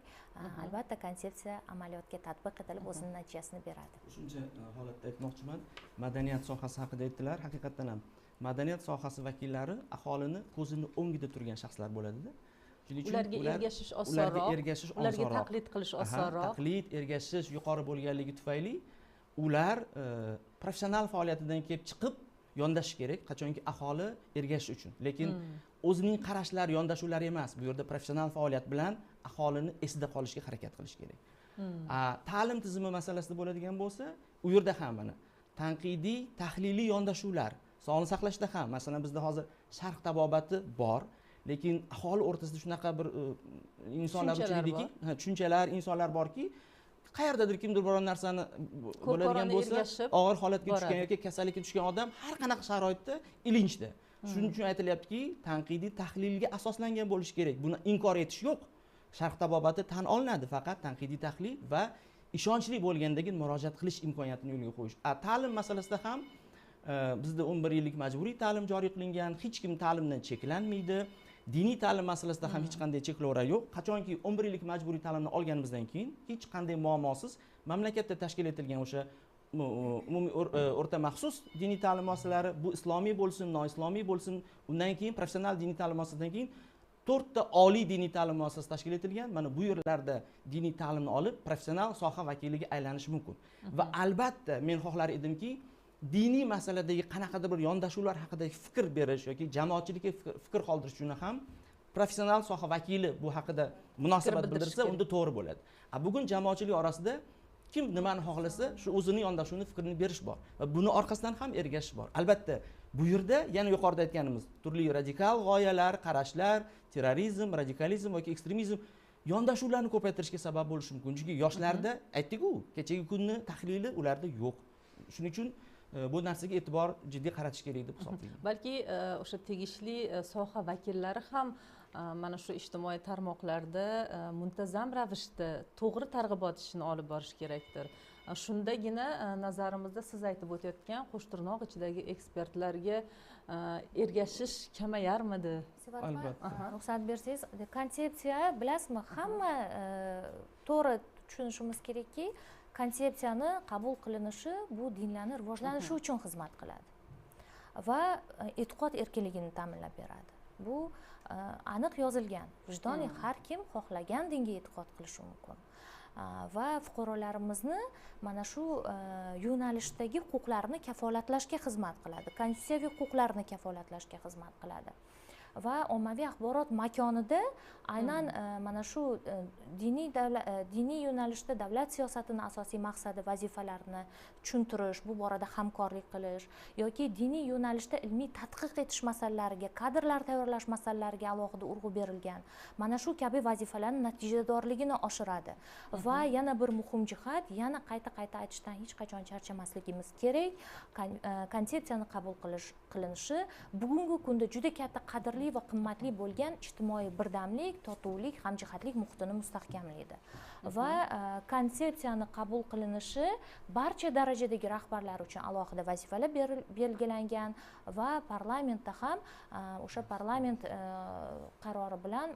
S2: albatta konsepsiya amaliyotga tatbiq etilib o'zining natijasini beradi.
S3: Shuncha holatda aytmoqchiman, madaniyat sohasi haqida aytdilar. Haqiqatan ham madaniyat sohasi vakillari aholini ko'zini o'ngida turgan shaxslar bo'ladida. Shuning uchun
S1: ularga ergashish osonroq, ularga taqlid qilish osonroq.
S3: Taqlid, ergashish yuqori bo'lganligi tufayli ular professional faoliyatidan kelib chiqib yondashish kerak, qachonki aholi ergashish uchun. Lekin o'zining qarashlari, yondashuvlari emas. Bu yerda professional faoliyat bilan aholini esida qolishga harakat qilish kerak. Ta'lim tizimi masalasida bo'ladigan bo'lsa, u yerda ham mana tanqidiy, tahliliy yondashuvlar sog'liqni saqlashda ham, masalan bizda hozir sharq tabobati bor, lekin aholi o'rtasida shunaqa bir insonlar uchraydiki, tushunchalar, insonlar borki, qayerdadir kimdir biron narsani bo'ladigan bo'lsa, og'ir holatga tushgan yoki kasallikka tushgan odam har qanaqa sharoitda ilinchda. Shuning uchun aytilyaptiki, tanqidiy tahlilga asoslangan bo'lishi kerak. Buni inkor etish yo'q. Sharq tabobati tan olinadi, faqat tanqidiy tahlil va ishonchli bo'lgandagi murojaat qilish imkoniyatini yo'lga qo'yish. Ta'lim masalasida ham bizda 11 yillik majburiy ta'lim joriy qilingan, hech kim ta'limdan cheklanmaydi. Diniy ta'lim masalasida ham hech qanday cheklovlar yo'q. Qachonki 11 yillik majburiy ta'limni olganimizdan keyin hech qanday muammosiz mamlakatda tashkil etilgan o'sha umumiy o'rta maxsus diniy ta'lim muassasalari, bu islomiy bo'lsin, noislomiy bo'lsin, undan keyin professional diniy ta'lim muassasasidan keyin 4 ta oliy diniy ta'lim muassasasi tashkil etilgan. Mana bu yerlarda diniy ta'limni olib, professional soha vakiliga aylanish mumkin. Va albatta men xohlar edimki, diniy masaladagi qanaqadir bir yondashuvlar haqida fikr berish yoki jamoatchilikka fikr qoldirish uchun ham professional soha vakili bu haqida munosabat bildirsa, unda to'g'ri bo'ladi. Bugun jamoatchilik orasida kim nimani xohlasa, shu o'zining yondashuvini, fikrini berish bor va buni orqasidan ham ergashish bor. Albatta, bu yerda yana yuqorida aytganimiz turli radikal g'oyalar, qarashlar, terrorizm, radikalizm yoki ekstremizm yondashuvlarni ko'paytirishga sabab bo'lishi mumkin. Chunki yoshlarda aytdik-ku, kechagi kunni tahlili ularda yo'q. Shuning uchun bu narsaga e'tibor jiddiy qaratish kerak deb hisoblayman.
S1: Balki o'sha tegishli soha vakillari ham mana shu ijtimoiy tarmoqlarda muntazam ravishda to'g'ri targ'ibot ishini olib borish kerakdir. Shundagina nazarimizda siz aytib o'tayotgan qo'shtirnoq ichidagi ekspertlarga ergashish kamayarmidi?
S3: Albatta.
S2: Ruxsat bersangiz, konsepsiya bilasizmi, hamma to'g'ri tushunishimiz kerakki, konsepsiyani qabul qilinishi bu dinlarning rivojlanishi uchun xizmat qiladi va e'tiqod erkinligini ta'minlab beradi. Bu aniq yozilgan. Vijdoniy har kim xohlagan dinga e'tiqod qilishi mumkin. Va fuqarolarimizni mana shu yo'nalishdagi huquqlarini kafolatlashga xizmat qiladi. Konstitutsiyaviy huquqlarini kafolatlashga xizmat qiladi. Va ommaviy axborot makonida aynan mana shu diniy yo'nalishda davlat siyosatining asosiy maqsadi, vazifalarini tushuntirish, bu borada hamkorlik qilish yoki diniy yo'nalishda ilmiy tadqiq etish masalalariga, kadrlar tayyorlash masalalariga alohida urg'u berilgan. Mana shu kabi vazifalarning natijadorligini oshiradi. Va yana bir muhim jihat, yana qayta aytishdan hech qachon charchamasligimiz kerak. Konsepsiyani qabul qilinishi bugungi kunda juda katta qadrli va qimmatli bo'lgan ijtimoiy birdamlik, totuvlik, hamjihatlik muhitini mustahkamlaydi. Va konsepsiyani qabul qilinishi barcha darajadagi rahbarlar uchun alohida vazifalar belgilangan va parlamentda ham o'sha parlament qarori bilan,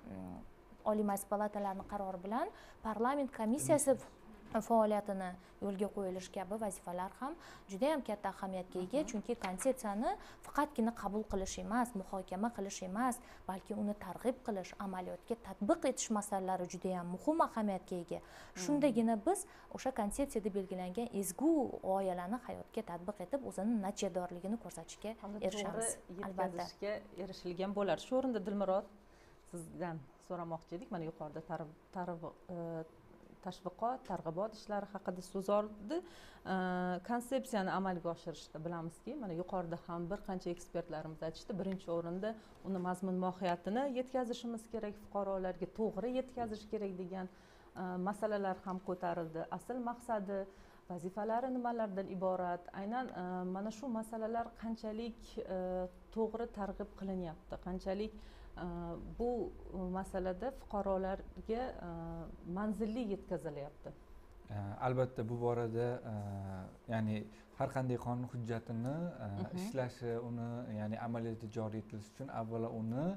S2: Oliy Majlis palatalarining qarori bilan parlament komissiyasi faoliyatini yo'lga qo'yilishi kabi vazifalar ham juda ham katta ahamiyatga ega, chunki konsepsiyani faqatgina qabul qilish emas, muhokama qilish emas, balki uni targ'ib qilish, amaliyotga tatbiq etish masalalari juda ham muhim ahamiyatga ega. Shundagina biz o'sha konsepsiyada belgilangan ezgu g'oyalarni hayotga tatbiq etib, o'zini natijadorligini ko'rsatishga erishamiz.
S1: Albatta erishilgan bo'lar. Shu o'rinda Dilmurod, sizdan so'ramoqchi edik. Mana yuqorida tashviqot, targ'ibot ishlari haqida so'z oldi. Konsepsiyani amalga oshirishda bilamizki, mana yuqorida ham bir qancha ekspertlarimiz aytishdi, birinchi o'rinda uni mazmun mohiyatini yetkazishimiz kerak, fuqarolarga to'g'ri yetkazish kerak degan masalalar ham ko'tarildi. Asl maqsadi, vazifalari nimalardan iborat? Aynan mana shu masalalar qanchalik to'g'ri targ'ib qilinyapti, qanchalik bu masalada fuqarolarga manzilli yetkazilyapti?
S4: Albatta bu borada ya'ni har qanday qonun hujjatini ishlashi, uni ya'ni amaliyotda joriy etilishi uchun avvalo uni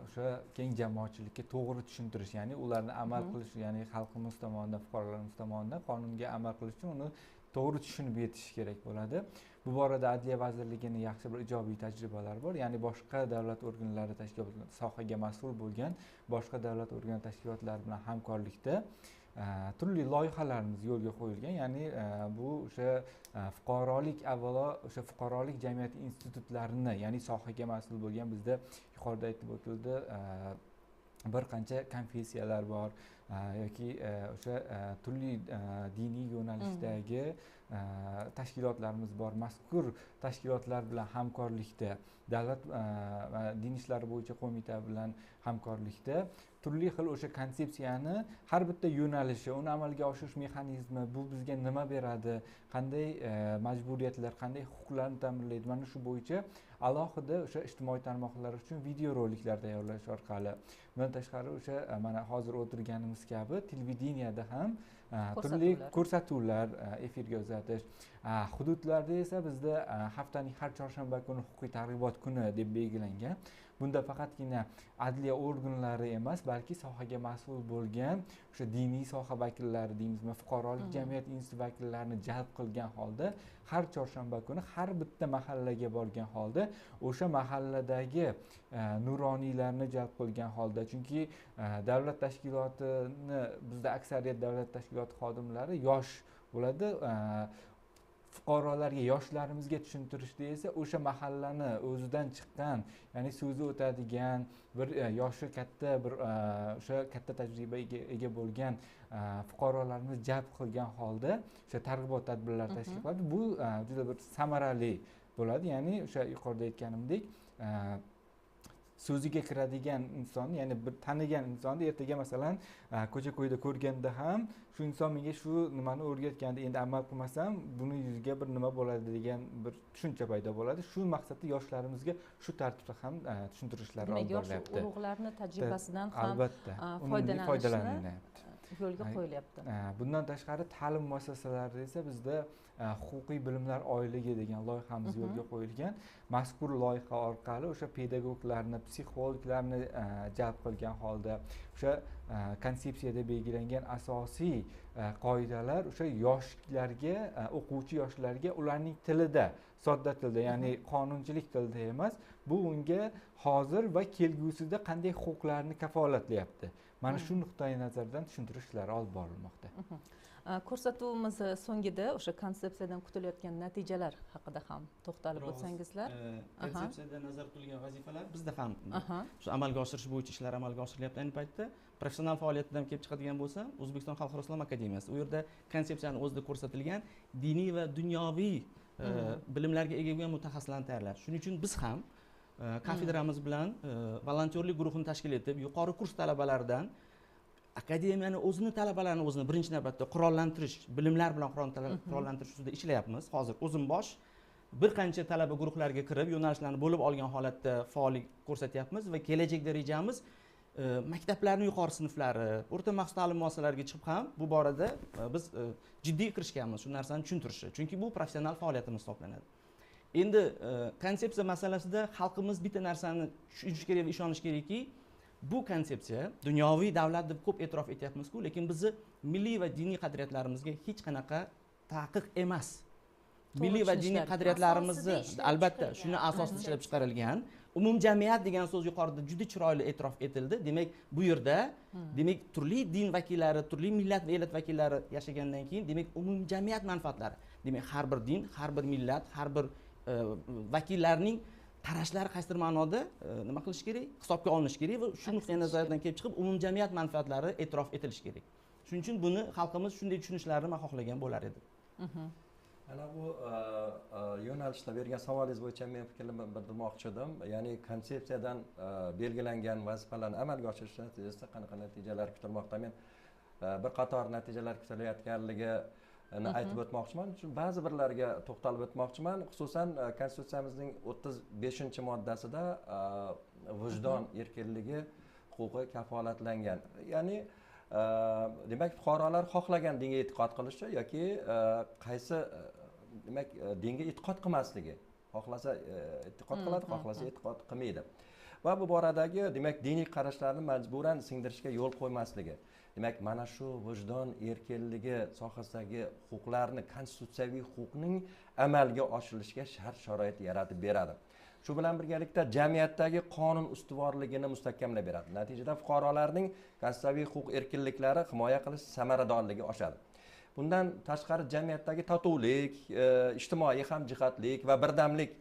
S4: o'sha keng jamoatchilikka to'g'ri tushuntirish, ya'ni ularni amal qilish, ya'ni xalqimiz tomonidan, fuqarolarimiz tomonidan qonunga amal qilish uchun uni to'g'ri tushunib yetish kerak bo'ladi. Bu borada Adliya vazirligining yaxshi bir ijobiy tajribalari bor. Ya'ni boshqa davlat organlari tashkilotlari, sohaga mas'ul bo'lgan boshqa davlat organ tashkilotlari bilan hamkorlikda turli loyihalarimiz yo'lga qo'yilgan. Ya'ni bu o'sha fuqarolik, avvalo o'sha fuqarolik jamiyati institutlarini, ya'ni sohaga mas'ul bo'lgan, bizda yuqorida aytib o'tildi, bir qancha konfessiyalar bor yoki o'sha turli diniy yo'nalishdagi tashkilotlarimiz bor. Mazkur tashkilotlar bilan hamkorlikda, davlat din ishlari bo'yicha qo'mita bilan hamkorlikda turli xil o'sha konsepsiyani har bitta yo'nalishi, uni amalga oshirish mexanizmi, bu bizga nima beradi, qanday majburiyatlar, qanday huquqlarni ta'minlaydi, mana shu bo'yicha alohida o'sha ijtimoiy tarmoqlar uchun video roliklar tayyorlash orqali, bundan tashqari o'sha mana hozir o'tirganimiz kabi televideniyada ham turli ko'rsatuvlar efirga uzatish, hududlarda esa bizda haftaning har chorshanba kuni huquqiy targ'ibot kuni deb belgilangan. Bunda faqatgina adliya organlari emas, balki sohaga mas'ul bo'lgan o'sha diniy soha vakillari deymizmi, fuqarolik jamiyat instituti vakillarini jalb qilgan holda har chorshanba kuni har bitta mahallaga borgan holda o'sha mahalladagi nuroniylarni jalb qilgan holda, chunki davlat tashkilotini, bizda aksariyat davlat tashkiloti xodimlari yosh bo'ladi. Fuqarolarga, yoshlarimizga tushuntirishda esa o'sha mahallani o'zidan chiqqan, ya'ni so'zi o'tadigan, bir yoshi katta, bir o'sha katta tajribaga ega bo'lgan fuqarolarimiz jalb qilgan holda o'sha targ'ibot tadbirlari tashkil qiladi. Bu juda bir samarali bo'ladi. Ya'ni o'sha yuqorida aytganimdek, so'ziga kiradigan inson, ya'ni bir tanigan insonni ertaga masalan ko'cha-ko'yda ko'rganda ham shu inson menga shu nimani o'rgatganda endi amal qilmasam buni yuziga bir nima bo'ladi degan bir tushuncha paydo bo'ladi. Shu maqsadda yoshlarimizga shu tartibda ham tushuntirishlar olib borilyapti.
S1: Yosh urug'larni tajribasidan ham
S4: albatta
S1: foydalanishni yo'lga qo'yilyapti.
S4: Bundan tashqari ta'lim muassasalarida esa bizda huquqiy bilimlar oyligi degan loyihamiz yo'lga qo'yilgan. Mazkur loyiha orqali o'sha pedagoglarni, psixologlarni jalb qilgan holda o'sha konsepsiyada belgilangan asosiy qoidalar o'sha yoshlarga, o'quvchi yoshlarga ularning tilida, sodda tilda, ya'ni qonunchilik tilida emas, bu unga hozir va kelgusida qanday huquqlarni kafolatlayapti. Mana shu nuqtai nazardan tushuntirish ishlari olib borilmoqda.
S1: Ko'rsatuvimiz so'ngida o'sha konsepsiyadan kutilayotgan natijalar haqida ham to'xtalib o'tsangizlar.
S3: Konsepsiyada nazarda tutilgan vazifalar bizda ham shu amalga oshirish bo'yicha ishlar amalga oshirilyapti. Ayni paytda professional faoliyatdan kelib chiqadigan bo'lsa, O'zbekiston Xalqaro islom akademiyasi, u yerda konsepsiyani o'zida ko'rsatilgan diniy va dunyoviy bilimlarga ega bo'lgan mutaxassislarni tayyorlash. Shuning uchun biz ham kafedramiz bilan volontyorlik guruhini tashkil etib, yuqori kurs talabalaridan akademiyani o'zini talabalarini o'zini birinchi navbatda qurollantirish, bilimlar bilan qurollantirish ustida ishlayapmiz. Hozir o'zim bosh bir qancha talaba guruhlariga kirib, yo'nalishlarni bo'lib olgan holatda faollik ko'rsatyapmiz va kelajakda rejamiz maktablarning yuqori sinflari, o'rta maxsus ta'lim muassasalariga chiqib ham bu borada biz jiddiy kirishganmiz shu narsani tushuntirishi. Chunki bu professional faoliyatimiz hisoblanadi. Endi konsepsiya masalasida xalqimiz bitta narsani tushunishi kerak va ishonishi kerakki, bu konsepsiya dunyoviy davlat deb ko'p e'tirof etyapmiz-ku, lekin bizni milliy va diniy qadriyatlarimizga hech qanaqa taqiq emas. Milliy va diniy qadriyatlarimizni albatta shuni asosida ishlab chiqarilgan. Umumjamiyat degan so'z yuqorida juda chiroyli e'tirof etildi. Demak, bu yerda demak turli din vakillari, turli millat va elat vakillari yashagandan keyin demak umumjamiyat manfaatlari. Demak, har bir din, har bir millat, har bir vakillarning qarashlari qaysidir ma'noda nima qilish kerak? Hisobga olinish kerak va shu nuqtai nazardan kelib chiqib umumjamiyat manfaatlari e'tirof etilishi kerak. Shuning uchun buni xalqimiz shunday tushunishlarini men xohlagan bo'lar edim.
S5: Ana bu yo'nalishda bergan savolingiz bo'yicha men fikrlarimni bildirmoqchi edim. Ya'ni konsepsiyadan belgilangan vazifalarni amalga oshirish natijasida qanaqa natijalar kutilmoqda? Men bir qator natijalar kutilayotganligini aytib o'tmoqchiman. Ba'zi birlarga to'xtalib o'tmoqchiman. Xususan Konstitutsiyamizning 35-moddasida vijdon erkinligi huquqi kafolatlangan. Ya'ni demak fuqarolar xohlagan dinga e'tiqod qilishi yoki qaysi demak dinga e'tiqod qilmasligi, xohlasa e'tiqod qiladi, xohlasa e'tiqod qilmaydi. Va bu boradagi demak diniy qarashlarni majburan singdirishga yo'l qo'ymasligi. Demak, mana shu vijdon erkinligi sohasidagi huquqlarni konstitutsiyaviy huquqning amalga oshirilishiga shart-sharoit yaratib beradi. Shu bilan birgalikda jamiyatdagi qonun ustuvorligini mustahkamlab beradi. Natijada fuqarolarning konstitutsiyaviy huquq erkinliklari himoya qilish samaradorligi oshadi. Bundan tashqari jamiyatdagi totuvlik, ijtimoiy hamjihatlik va birdamlik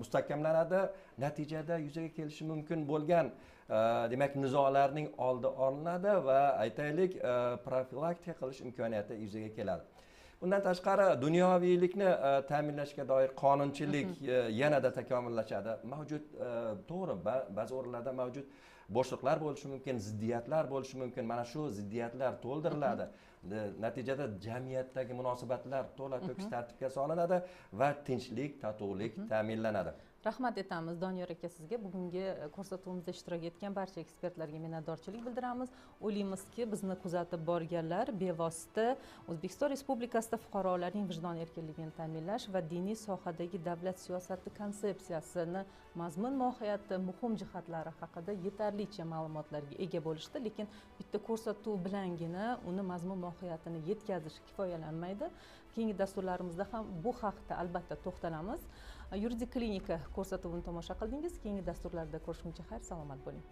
S5: mustahkamlanadi. Natijada yuzaga kelishi mumkin bo'lgan demak nizolarning oldi olinadi va aytaylik profilaktika qilish imkoniyati yuzaga keladi. Bundan tashqari dunyoviylikni ta'minlashga doir qonunchilik yanada takomillashadi. Mavjud to'g'ri, ba'zi o'rinlarda mavjud bo'shliqlar bo'lishi mumkin, ziddiyatlar bo'lishi mumkin. Mana shu ziddiyatlar to'ldiriladi. Natijada jamiyatdagi munosabatlar to'la to'kis tartibga solinadi va tinchlik, totuvlik ta'minlanadi.
S1: Rahmat etamiz Doniyor aka sizga. Bugungi ko'rsatuvimizda ishtirok etgan barcha ekspertlarga minnatdorchilik bildiramiz. O'ylaymizki, bizni kuzatib borganlar bevosita O'zbekiston Respublikasida fuqarolarning vijdon erkinligini ta'minlash va diniy sohadagi davlat siyosati konsepsiyasini mazmun mohiyati, muhim jihatlari haqida yetarlicha ma'lumotlarga ega bo'lishdi, lekin bitta ko'rsatuv bilangina uni mazmun mohiyatini yetkazish kifoyalanmaydi. Keyingi dasturlarimizda ham bu haqda albatta to'xtalamiz. Yuridik klinika ko'rsatuvini tomosha qildingiz. Keyingi dasturlarda ko'rishguncha xayr, salomat bo'ling.